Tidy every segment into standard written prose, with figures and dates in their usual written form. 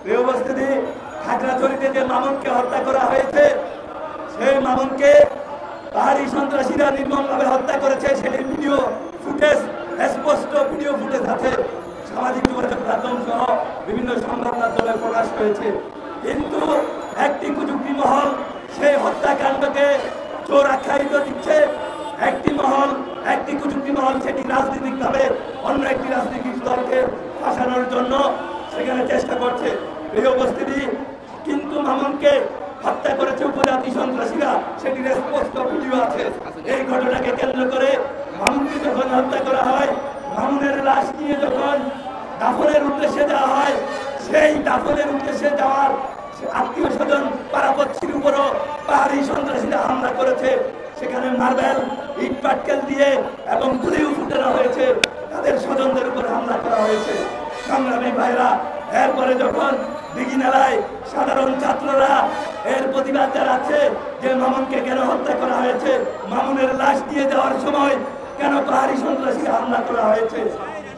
এই অবস্থাতে খাগড়াছড়িতে যে মামুনকে হত্যা করা হয়েছে, সেই মামুনকে পাহাড়ি সন্ত্রাসীরা নির্মমভাবে হত্যা করেছে। সেটির ভিডিও ফুটেজ, স্পষ্ট ভিডিও ফুটেজ আছে, সামাজিক যোগাযোগ মাধ্যম সহ বিভিন্ন সংবাদ মাধ্যমে প্রকাশ হয়েছে। কিন্তু একটি কুচুক্তি মহল সেই হত্যাকাণ্ডকে চোর আখ্যায়িত দিচ্ছে। একটি কুচুক্তি মহল সেটি রাজনৈতিকভাবে অন্য একটি রাজনৈতিক দলকে ফাঁসানোর জন্য সেখানে চেষ্টা করছে। এই উপস্থিতি কিন্তু মামুনকে হত্যা করেছে উপজাতি সন্ত্রাসীরা, সেটির স্পষ্ট ভিডিও আছে। এই ঘটনাকে কেন্দ্র করে মামুনকে যখন হত্যা করা হয়, মামুনের লাশ নিয়ে যখন দাফনের উদ্দেশ্যে যাওয়া হয়, সেই দাফনের উদ্দেশ্যে যাওয়ার আত্মীয় স্বজন পারাপত্সির উপরও পাহাড়ি সন্ত্রাসীরা হামলা করেছে। সেখানে মার্বেল, ইট পাটকেল দিয়ে এবং গুলিও ফুটানো হয়েছে, তাদের স্বজনদের উপর হামলা করা হয়েছে। সংগ্রামী ভাইরা, এরপরে যখন দিঘিনালায় সাধারণ ছাত্ররা এর প্রতিবাদ জানাচ্ছে যে মামুনকে কেন হত্যা করা হয়েছে, মামুনের লাশ দিয়ে যাওয়ার সময় কেন পাহাড়ি সন্ত্রাসীরা হামলা করা হয়েছে,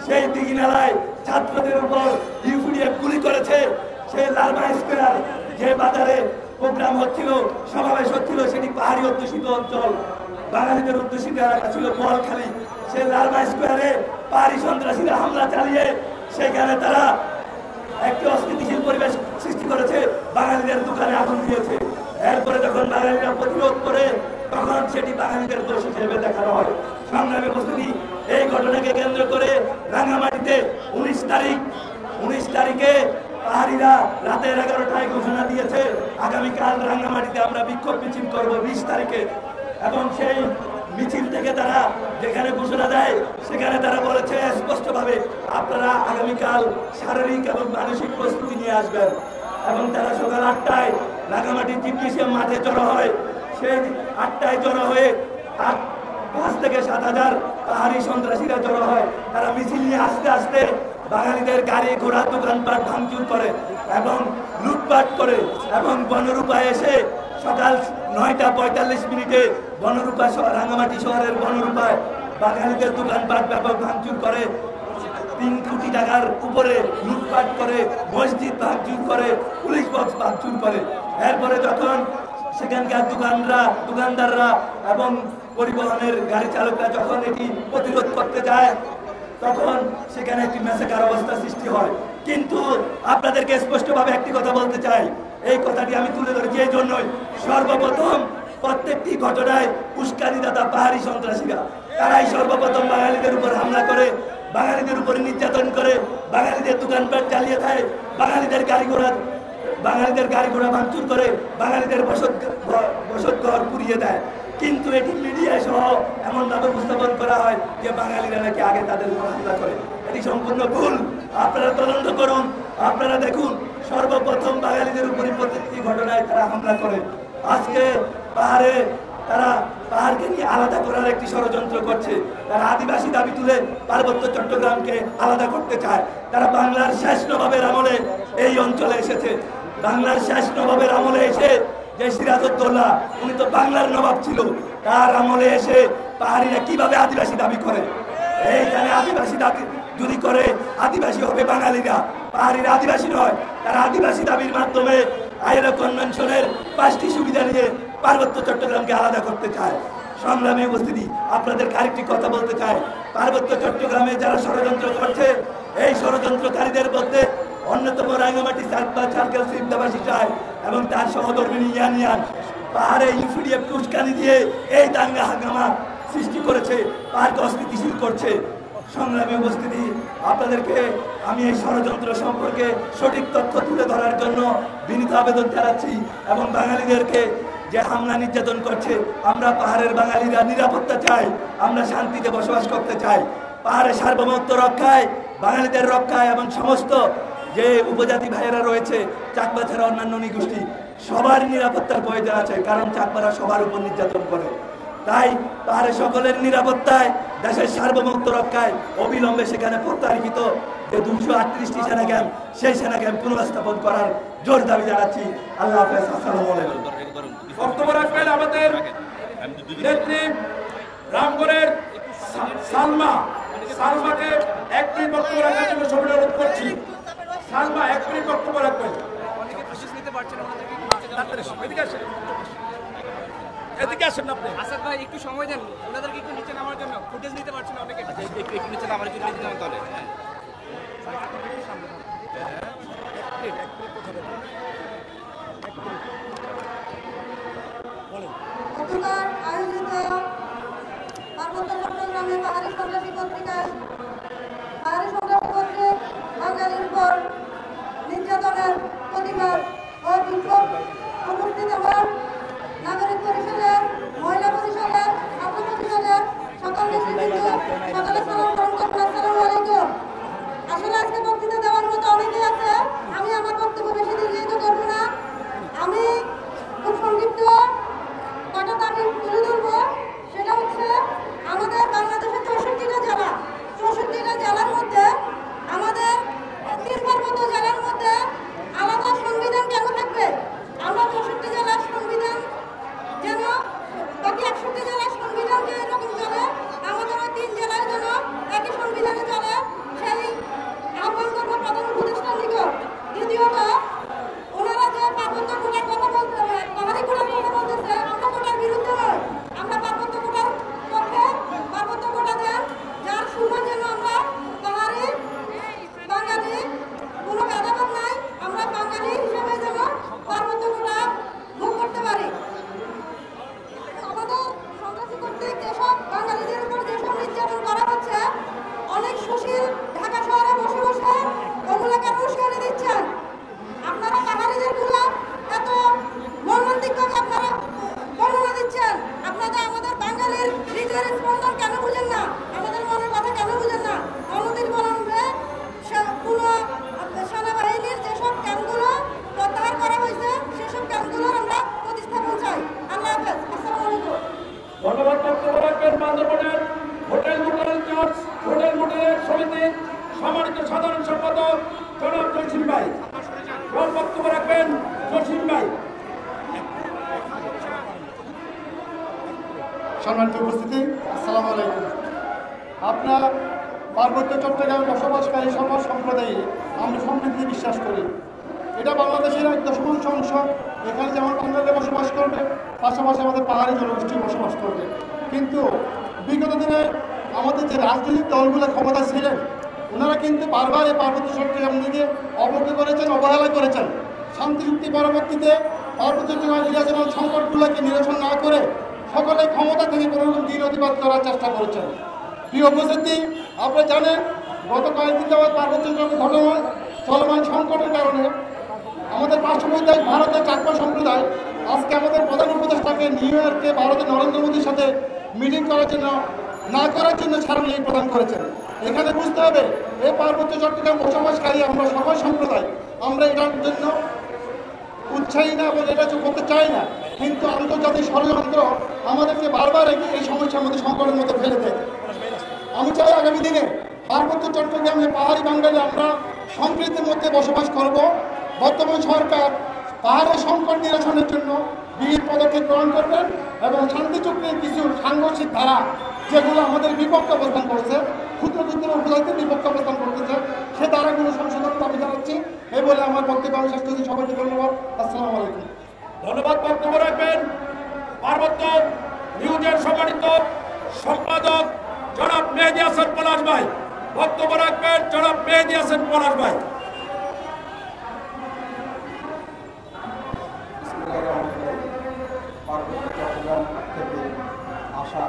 সেই দিঘিনালায় ছাত্রদের উপর ইউপিডিএফ গুলি করেছে। সেই লালমা স্কোয়ার যে বাজারে প্রোগ্রাম হচ্ছিল, সমাবেশ হচ্ছিল, সেটি পাহাড়ি অধ্যুষিত অঞ্চল, বাঙালিদের অধ্যুষিত এলাকা ছিল বোয়ালখালী। সেই লালমা স্কোয়ারে পাহাড়ি সন্ত্রাসীরা হামলা চালিয়ে সেখানে তারা একটি অস্থিতিশীল পরিবেশ সৃষ্টি করেছে, বাঙালিদের দোকানে আগুন দিয়েছে। এরপরে যখন বাঙালিরা প্রতিরোধ করে, তখন সেটি বাঙালিদের দোষ হিসেবে দেখানো হয়। সংগ্রামী উপস্থিতি, এই ঘটনাকে কেন্দ্র করে রাঙ্গামাটিতে 19 তারিখে পাহাড়িরা রাতের 11টায় ঘোষণা দিয়েছে আগামীকাল রাঙ্গামাটিতে আমরা বিক্ষোভ মিছিল করব 20 তারিখে। এবং সেই মিছিল থেকে তারা যেখানে ঘোষণা দেয়, সেখানে তারা বলেছে স্পষ্টভাবে আপনারা আগামীকাল শারীরিক এবং মানসিক প্রস্তুতি নিয়ে আসবেন। এবং তারা সকাল 8টায় রাঙ্গামাটি জিপমিউজিয়াম মাঠে জড়ো হয়। সেই 8টায় জড়ো হয়ে 5 থেকে 7,000 পাহাড়ি সন্ত্রাসীরা জড়ো হয়। তারা মিছিল নিয়ে আস্তে আস্তে বাঙালিদের গাড়ি ঘোড়া দোকানপাট ভাঙচুর করে এবং লুটপাট করে এবং বনরূপায় এসে সকাল 9:45 বনরূপা রাঙ্গামাটি শহরের বনরূপায় বাঙালিদের দোকানপাট ব্যাপক ভাঙচুর করে, 3 কোটি টাকার উপরে লুটপাট করে, মসজিদ ভাঙচুর করে, পুলিশ বক্স ভাঙচুর করে। এরপরে যখন সেখানকার দোকানদাররা এবং পরিবহনের গাড়ি চালকরা যখন এটি প্রতিরোধ করতে যায়, তখন সেখানে একটি ম্যাসাকার অবস্থা সৃষ্টি হয়। কিন্তু আপনাদেরকে স্পষ্টভাবে একটি কথা বলতে চাই, এই কথাটি আমি তুলে ধরেছি এই জন্যই, সর্বপ্রথম প্রত্যেকটি ঘটনায় উস্কানিদাতা পাহাড়ি সন্ত্রাসীরা, তারাই সর্বপ্রথম বাঙালিদের উপর হামলা করে, বাঙালিদের উপর নির্যাতন করে, বাঙালিদের দোকানপাট চালিয়ে দেয়, বাঙালিদের গাড়ি ঘোড়া ভাঙচুর করে, বাঙালিদের বসতঘর পুড়িয়ে দেয়। কিন্তু এটি মিডিয়া সহ এমনভাবে উপস্থাপন করা হয় যে বাঙালিরা নাকি আগে তাদের উপর হামলা করে। এটি সম্পূর্ণ ভুল। আপনারা তদন্ত করুন, আপনারা দেখুন, সর্বপ্রথম বাঙালিদের উপরই প্রত্যেকটি ঘটনায় তারা হামলা করে। আজকে তারা পাহাড়কে নিয়ে আলাদা করার একটি ষড়যন্ত্র করছে। তারা আদিবাসী দাবি তুলে পার্বত্য চট্টগ্রামকে আলাদা করতে চায়। তারা বাংলার শেষ নবাবের আমলে এই অঞ্চলে এসেছে। বাংলার শেষ নবাবের আমলে এসে যে সিরাজউদ্দৌলা, উনি তো বাংলার নবাব ছিল, তার আমলে এসে পাহাড়িরা কিভাবে আদিবাসী দাবি করে? এইখানে আদিবাসী দাবি যদি করে, আদিবাসী হবে বাঙালিরা, পাহাড়িরা আদিবাসী নয়। তারা আদিবাসী দাবির মাধ্যমে আইএলও কনভেনশনের 5টি সুবিধা নিয়ে পার্বত্য চট্টগ্রামকে আলাদা করতে চায়। সংগ্রামী উপস্থিতি, আপনাদের আরেকটি কথা বলতে চাই, পার্বত্য চট্টগ্রামে যারা ষড়যন্ত্র করছে, এই ষড়যন্ত্রকারীদের মধ্যে অন্যতম রাঙ্গামাটি সার্কেল সিদ্ধাবাসী চায় এবং তার সহধর্মিনী ইয়ানিয়ান পাহাড়ে ইউপিডিএফ উস্কানি দিয়ে এই দাঙ্গা হাঙ্গামা সৃষ্টি করেছে, পাহাড়কে অস্থিতিশীল করছে। সংগ্রামী উপস্থিতি, আপনাদেরকে আমি এই ষড়যন্ত্র সম্পর্কে সঠিক তথ্য তুলে ধরার জন্য বিনীত আবেদন জানাচ্ছি এবং বাঙালিদেরকে যে হামলা নির্যাতন করছে, আমরা পাহাড়ের বাঙালিরা নিরাপত্তা চাই, আমরা শান্তিতে বসবাস করতে চাই। পাহাড়ের সার্বভৌমত্ব রক্ষায়, বাঙালিদের রক্ষায় এবং সমস্ত যে উপজাতি ভাইয়েরা রয়েছে, চাকমা ছাড়া অন্যান্য নিগোষ্ঠী, সবার নিরাপত্তার প্রয়োজন আছে, কারণ চাকমারা সবার উপর নির্যাতন করে। তাই পাহাড়ে সকলের নিরাপত্তায়, দেশের সার্বভৌমত্ব রক্ষায় অবিলম্বে সেখানে প্রত্যারিত যে 238টি সেনা ক্যাম্প, সেই সেনা ক্যাম্প পুনঃস্থাপন করার জোর দাবি জানাচ্ছি। আল্লাহ হাফেজ, আসসালামু আলাইকুম। বক্তব্য রাখবেন আমাদের নেত্রী রামগড়ের সালমা সালমাকে 1 মিনিট বক্তব্য রাখার জন্য সবাই অনুরোধ করছি। সালমা 1 মিনিট বক্তব্য রাখবেন। অনেকে ফুটেজ নিতে পারছেন না, ওনাদেরকে একটু নিচে নামার তাড়াতাড়ি জন্য। এদিকে আসেন, এদিকে আসেন না আপনি। আসাদ ভাই একটু সময় দেন, ওনাদেরকে একটু নিচে নামার জন্য। ফুটেজ নিতে পারছেন না অনেকে। একটু নিচে নামার জন্য নিচে নামতে হবে। গতকাল আয়োজিত পার্বত্য চট্টগ্রামে পাহাড়ি সন্ত্রাসী কর্তৃক বাঙালির উপর নির্যাতনের প্রতিবাদ ও বিক্ষোভ অনুষ্ঠিত হওয়ার নাগরিক পরিষদের, মহিলা পরিষদের, ছাত্র পরিষদের সকল নেতৃবৃন্দ সকলে সালাম গ্রহণ করবেন। আসসালামু আলাইকুম। আসলে আজকে বক্তৃতা দেওয়ার মতো অনেকেই আছে, আমি আমার বক্তব্য বেশি দীর্ঘায়িত করবো না। আমি খুব সংক্ষিপ্ত কটা দাবি তুলে ধরবো। সেটা হচ্ছে আমাদের বাংলাদেশের 64টা জেলা, 64টা জেলার মধ্যে আমাদের 3 পার্বত্য জেলার মধ্যে আলাদা সংবিধান কেন থাকবে? আমরা 64 জেলার সংবিধান যেন বাকি 61 জেলার সংবিধান যে এরকম চলে, আমাদের ওই 3 জেলার জন্য একই সংবিধানে চলে, সেই আহ্বান করবো প্রধান উপদেষ্টার নিকট। দ্বিতীয়ত, ওনারা যে পার্বত্য কোটার কথা বলতে, পাহাড়ি কোটার কথা বলতেছে, আমরা কোটার বিরুদ্ধে নয়, আমরা পার্বত্য কোটার পক্ষে। পার্বত্য কোটা দেন, যার সুযোগ যেন আমরা পাহাড়ি বাঙালি কোনো ভেদাভেদ নাই, আমরা বাঙালি হিসেবে যেন পার্বত্য কোটা ভোগ করতে পারি। আমাদের সন্ত্রাসী কর্তৃক যেসব বাঙালিদের উপর যেসব নির্যাতন করা হচ্ছে, অনেক সুশীল ঢাকা শহরে বসে বসে ওগুলো কেন উস্কানি দিচ্ছেন? আপনারা পাহাড়িদের গুলো এত মর্মান্তিকভাবে আপনারা বর্ণনা দিচ্ছেন। আপনারা আমাদের বাঙালির হৃদয়ের স্পন্দন কেন বুঝেন না? আমাদের মনের কথা কেন বুঝেন না? অনতির বিলম্বে পুরো সেনাবাহিনীর যেসব ক্যাম্পগুলো প্রত্যাহার করা হয়েছে, সেসব ক্যাম্পগুলোর আমরা প্রতিস্থাপন চাই। আল্লাহ হাফেজ। আসসালামু আলাইকুম। ধন্যবাদ। বক্তব্য রাখবেন বান্দরবনের হোটেল মোটেলের সমিতির সম্মানিত সাধারণ সম্পাদক জনাব জসিম ভাই। বক্তব্য রাখবেন জসিম ভাই। সম্মানিত উপস্থিতি, আসসালামু আলাইকুম। আপনার পার্বত্য চট্টগ্রামে বসবাসকারী সকল সম্প্রদায়ে আমরা সম্প্রীতি বিশ্বাস করি। এটা বাংলাদেশের এক দশমাংশ অংশ। এখানে যেমন বাঙালিরা বসবাস করবে, পাশাপাশি আমাদের পাহাড়ি জনগোষ্ঠী বসবাস করবে। কিন্তু বিগত দিনে আমাদের যে রাজনৈতিক দলগুলো ক্ষমতা ছিলেন, ওনারা কিন্তু বারবার এই পার্বত্য চট্টগ্রাম দিকে অবজ্ঞা করেছেন, অবহেলা করেছেন। শান্তি চুক্তি পরবর্তীতে পার্বত্য চট্টগ্রাম রিজিওনাল সংকটগুলোকে নিরসন না করে সকলে ক্ষমতা থেকে কোনো রকম দিন অতিবাদ করার চেষ্টা করেছেন। প্রিয় উপস্থিতি, আপনারা জানেন গত কয়েকদিন যাবৎ পার্বত্য চট্টগ্রাম চলমান সংকটের কারণে আমাদের পার্শ্ববর্তী ভারতের চাকমা সম্প্রদায় আজকে আমাদের প্রধান উপদেষ্টাকে নিউ ইয়র্কে ভারতের নরেন্দ্র মোদীর সাথে মিটিং করার জন্য স্মারকলিপি প্রদান করেছেন। এখানে বুঝতে হবে, এই পার্বত্য চট্টগ্রাম বসবাসকারী আমরা সকল সম্প্রদায়, আমরা এটার জন্য উৎসাহী না এবং এটা করতে চাই না। কিন্তু আন্তর্জাতিক ষড়যন্ত্র আমাদেরকে বারবার এই সমস্যার মধ্যে সংকটের মধ্যে ফেলে দেয়। আমি চাই আগামী দিনে পার্বত্য চট্টগ্রামে পাহাড়ি বাঙালি আমরা সম্প্রীতির মধ্যে বসবাস করব। বর্তমান সরকার পাহাড়ের সংকট নিরসনের জন্য বিহিত পদক্ষেপ গ্রহণ করবেন এবং শান্তি চুক্তির কিছু সাংঘর্ষিক ধারা যেগুলো আমাদের বিপক্ষে অবস্থান করছে, ক্ষুদ্র ক্ষুদ্র উপজাতির বিপক্ষে অবস্থান করতেছে, সে ধারাগুলো সংশোধনের দাবি জানাচ্ছি। এই বলে আমার বক্তব্য আমি শেষ করছি। সবাইকে ধন্যবাদ। আসসালামু আলাইকুম। ধন্যবাদ। বক্তব্য রাখবেন পার্বত্য নিউজের সম্মানিত সম্পাদক জনাব মেহেদী হাসান পলাশ ভাই। বক্তব্য রাখবেন জনাব মেহেদী হাসান পলাশ ভাই। পার্বত্য চট্টগ্রাম থেকে আসা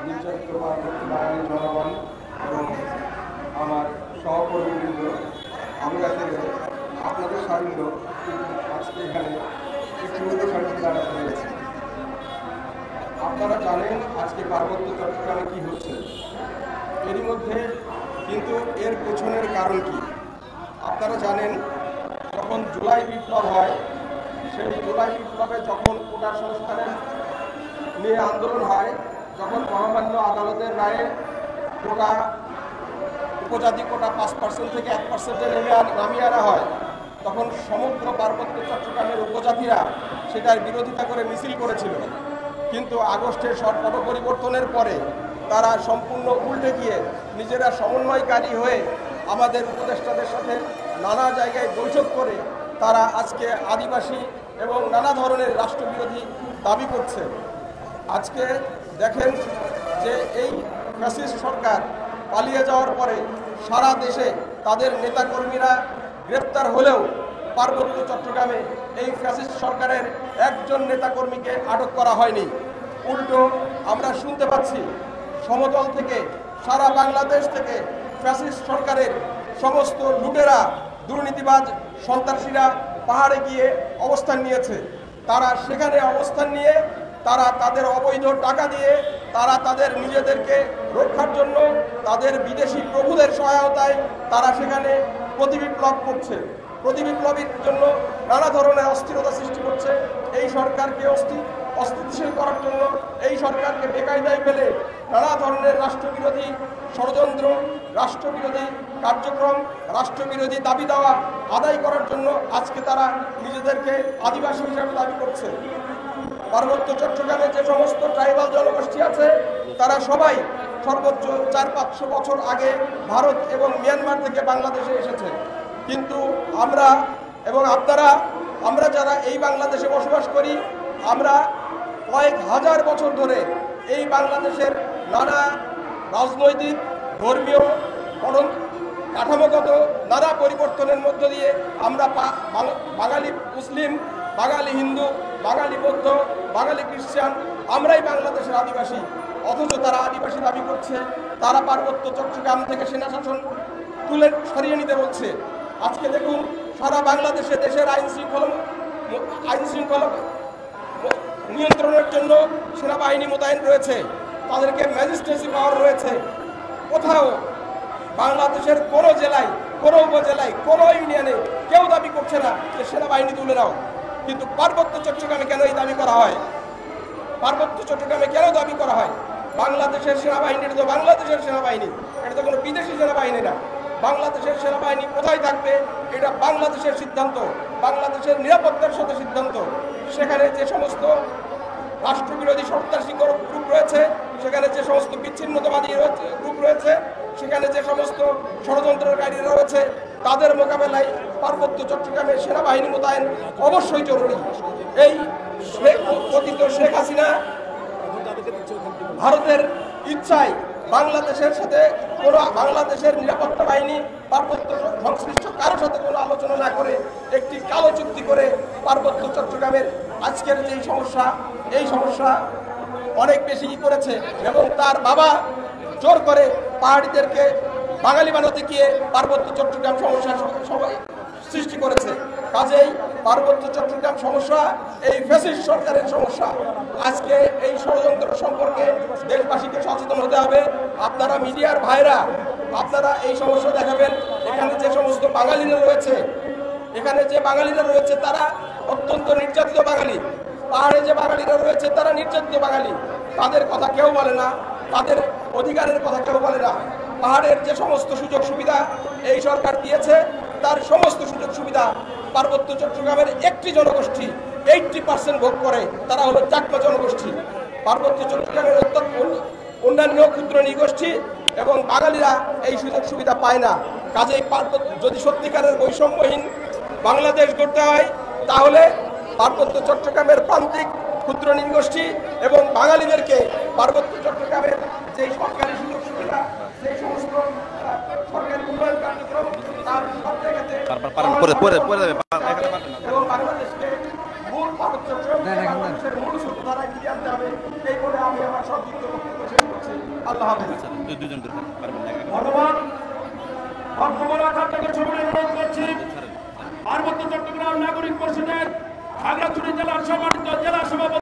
নির্যাতিত পার্বত্য বাঙালি জনগণ এবং আমার সহকর্মীবৃন্দ, আমি আসলে আপনাদের সারিল আজকে এখানে একটি অনুষ্ঠানে দাঁড়াতে পেরেছি। আপনারা জানেন আজকে পার্বত্য চট্টগ্রামে কী হচ্ছে, এরই মধ্যে কিন্তু এর পেছনের কারণ কি আপনারা জানেন। যখন জুলাই বিপ্লব হয়, সেই জুলাই বিপ্লবে যখন কোটা সংস্কারের নিয়ে আন্দোলন হয়, যখন মহামান্য আদালতের রায়ে কোটা উপজাতি কোটা 5% থেকে 1%-এ নামিয়ে আনা হয়, তখন সমগ্র পার্বত্য চট্টগ্রামের উপজাতিরা সেটার বিরোধিতা করে মিছিল করেছিল। কিন্তু আগস্টের সরকার পরিবর্তনের পরে তারা সম্পূর্ণ উল্টে গিয়ে নিজেরা সমন্বয়কারী হয়ে আমাদের উপদেষ্টাদের সাথে নানা জায়গায় বৈঠক করে তারা আজকে আদিবাসী এবং নানা ধরনের রাষ্ট্রবিরোধী দাবি করছে। আজকে দেখেন যে এই ফ্যাসিস্ট সরকার পালিয়ে যাওয়ার পরে সারা দেশে তাদের নেতাকর্মীরা গ্রেপ্তার হলেও পার্বত্য চট্টগ্রামে এই ফ্যাসিস্ট সরকারের একজন নেতাকর্মীকে আটক করা হয়নি। উল্টো আমরা শুনতে পাচ্ছি সমতল থেকে সারা বাংলাদেশ থেকে ফ্যাসিস্ট সরকারের সমস্ত লুটেরা দুর্নীতিবাজ সন্ত্রাসীরা পাহাড়ে গিয়ে অবস্থান নিয়েছে। তারা সেখানে অবস্থান নিয়ে তারা তাদের অবৈধ টাকা দিয়ে তারা তাদের নিজেদেরকে রক্ষার জন্য তাদের বিদেশি প্রভুদের সহায়তায় তারা সেখানে প্রতিবিপ্লব করছে। প্রতিবিপ্লবীর জন্য নানা ধরনের অস্থিরতা সৃষ্টি করছে। এই সরকারকে অস্থিতিশীল করার জন্য এই সরকারকে বেকায়দায় ফেলে নানা ধরনের রাষ্ট্রবিরোধী ষড়যন্ত্র, রাষ্ট্রবিরোধী কার্যক্রম, রাষ্ট্রবিরোধী দাবি দাওয়া আদায় করার জন্য আজকে তারা নিজেদেরকে আদিবাসী হিসাবে দাবি করছে। পার্বত্য চট্টগ্রামে যে সমস্ত ট্রাইবাল জনগোষ্ঠী আছে তারা সবাই সর্বোচ্চ 400-500 বছর আগে ভারত এবং মিয়ানমার থেকে বাংলাদেশে এসেছে। কিন্তু আমরা এবং আমরা যারা এই বাংলাদেশে বসবাস করি, আমরা কয়েক হাজার বছর ধরে এই বাংলাদেশের নানা রাজনৈতিক, ধর্মীয়, কাঠামোগত নানা পরিবর্তনের মধ্য দিয়ে আমরা বাঙালি মুসলিম, বাঙালি হিন্দু, বাঙালি বৌদ্ধ, বাঙালি খ্রিস্টান, আমরাই বাংলাদেশের আদিবাসী। অথচ তারা আদিবাসী দাবি করছে, তারা পার্বত্য চট্টগ্রাম থেকে সেনা শাসন তুলে সরিয়ে নিতে বলছে। আজকে দেখুন সারা বাংলাদেশে দেশের আইন শৃঙ্খলা নিয়ন্ত্রণের জন্য সেনাবাহিনী মোতায়েন রয়েছে, তাদেরকে ম্যাজিস্ট্রেসি পাওয়ার রয়েছে। কোথাও বাংলাদেশের কোনো জেলায়, কোনো উপজেলায়, কোনো ইউনিয়নে কেউ দাবি করছে না যে সেনাবাহিনী তুলে নাও। কিন্তু পার্বত্য চট্টগ্রামে কেন এই দাবি করা হয়? পার্বত্য চট্টগ্রামে কেন দাবি করা হয়? বাংলাদেশের সেনাবাহিনী, এটা তো বাংলাদেশের সেনাবাহিনী, এটা তো কোনো বিদেশি সেনাবাহিনী না। বাংলাদেশের সেনাবাহিনী কোথায় থাকবে এটা বাংলাদেশের সিদ্ধান্ত, বাংলাদেশের নিরাপত্তার সাথে সিদ্ধান্ত। সেখানে যে সমস্ত রাষ্ট্রবিরোধী সন্ত্রাসী গ্রুপ রয়েছে, সেখানে যে সমস্ত বিচ্ছিন্নতাবাদী গ্রুপ রয়েছে, সেখানে যে সমস্ত ষড়যন্ত্রকারীরা রয়েছে, তাদের মোকাবেলায় পার্বত্য চট্টগ্রামের সেনাবাহিনী মোতায়েন অবশ্যই জরুরি। এই কথিত শেখ হাসিনা ভারতের ইচ্ছায় বাংলাদেশের সাথে কোনো বাংলাদেশের নিরাপত্তা বাহিনী পার্বত্য সংশ্লিষ্ট কারোর সাথে কোনো আলোচনা না করে একটি কালো চুক্তি করে পার্বত্য চট্টগ্রামের আজকের যেই সমস্যা, এই সমস্যা অনেক বেশি করেছে এবং তার বাবা জোর করে পাহাড়িদেরকে বাঙালি বানাতে গিয়ে পার্বত্য চট্টগ্রাম সমস্যা সৃষ্টি করেছে। কাজেই পার্বত্য চট্টগ্রাম সমস্যা এই ফ্যাসিস্ট সরকারের সমস্যা। আজকে এই ষড়যন্ত্র সম্পর্কে দেশবাসীকে সচেতন হতে হবে। আপনারা মিডিয়ার ভাইরা, আপনারা এই সমস্যা দেখাবেন। এখানে যে সমস্ত বাঙালিরা রয়েছে, তারা অত্যন্ত নির্যাতিত বাঙালি। পাহাড়ে যে বাঙালিরা রয়েছে তারা নির্যাতিত বাঙালি। তাদের কথা কেউ বলে না, তাদের অধিকারের কথা কেউ বলে না। পাহাড়ের যে সমস্ত সুযোগ সুবিধা এই সরকার দিয়েছে, তার সমস্ত সুযোগ সুবিধা পার্বত্য চট্টগ্রামের একটি জনগোষ্ঠী 80% ভোগ করে, তারা হলো চাকমা জনগোষ্ঠী। পার্বত্য চট্টগ্রামের অন্যান্য ক্ষুদ্র নৃগোষ্ঠী এবং বাঙালিরা এই সুযোগ সুবিধা পায় না। কাজেই যদি সত্যিকারের বৈষম্যহীন বাংলাদেশ গড়তে হয়, তাহলে পার্বত্য চট্টগ্রামের প্রান্তিক ক্ষুদ্র নৃগোষ্ঠী এবং বাঙালিদেরকে পার্বত্য চট্টগ্রামের যে সরকারি সুযোগ সুবিধা, সেই সমস্ত সরকারি উন্নয়ন কার্যক্রম তার সব জায়গাতে এবং বাংলাদেশকে মূল পার্বত্য চট্টগ্রামের মূল সূত্রধারায় ফিরিয়ে আনতে হবে। এই বলে আমি আমার সংক্ষিপ্ত বক্তব্য শেষ করছি। আল্লাহ হাফেজ। ধন্যবাদ। বর্তমান আপনাকে সবাই অনুরোধ করছি, পার্বত্য চট্টগ্রাম নাগরিক পরিষদের খাগড়াছড়ি জেলার সম্মানিত জেলা সভাপতি